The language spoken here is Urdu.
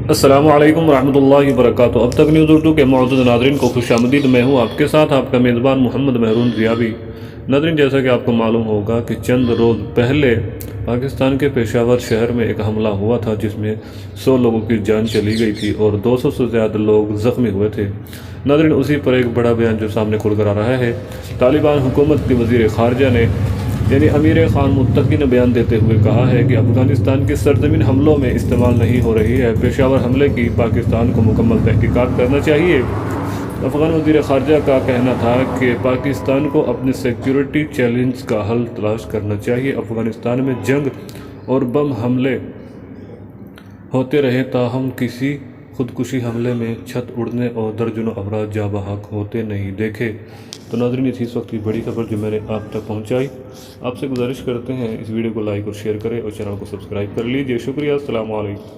السلام علیکم ورحمۃ اللہ وبرکاتہ۔ اب تک نیوز اردو کے معزز ناظرین کو خوش آمدید۔ میں ہوں آپ کے ساتھ آپ کا میزبان محمد مہرون ضیابی۔ ناظرین، جیسا کہ آپ کو معلوم ہوگا کہ چند روز پہلے پاکستان کے پشاور شہر میں ایک حملہ ہوا تھا جس میں 100 لوگوں کی جان چلی گئی تھی اور 200 سے زیادہ لوگ زخمی ہوئے تھے۔ ناظرین، اسی پر ایک بڑا بیان جو سامنے کھل کر آ رہا ہے، طالبان حکومت کے وزیر خارجہ نے یعنی امیر خان متقی نے بیان دیتے ہوئے کہا ہے کہ افغانستان کی سرزمین حملوں میں استعمال نہیں ہو رہی ہے۔ پشاور حملے کی پاکستان کو مکمل تحقیقات کرنا چاہیے۔ افغان وزیر خارجہ کا کہنا تھا کہ پاکستان کو اپنے سیکیورٹی چیلنج کا حل تلاش کرنا چاہیے۔ افغانستان میں جنگ اور بم حملے ہوتے رہے تاہم کسی خودکشی حملے میں چھت اڑنے اور درجنوں افراد جاں بحق ہوتے نہیں دیکھے۔ تو ناظرین، اس وقت کی بڑی خبر جو میں نے آپ تک پہنچائی، آپ سے گزارش کرتے ہیں اس ویڈیو کو لائک اور شیئر کریں اور چینل کو سبسکرائب کر لیجئے۔ شکریہ، السلام علیکم۔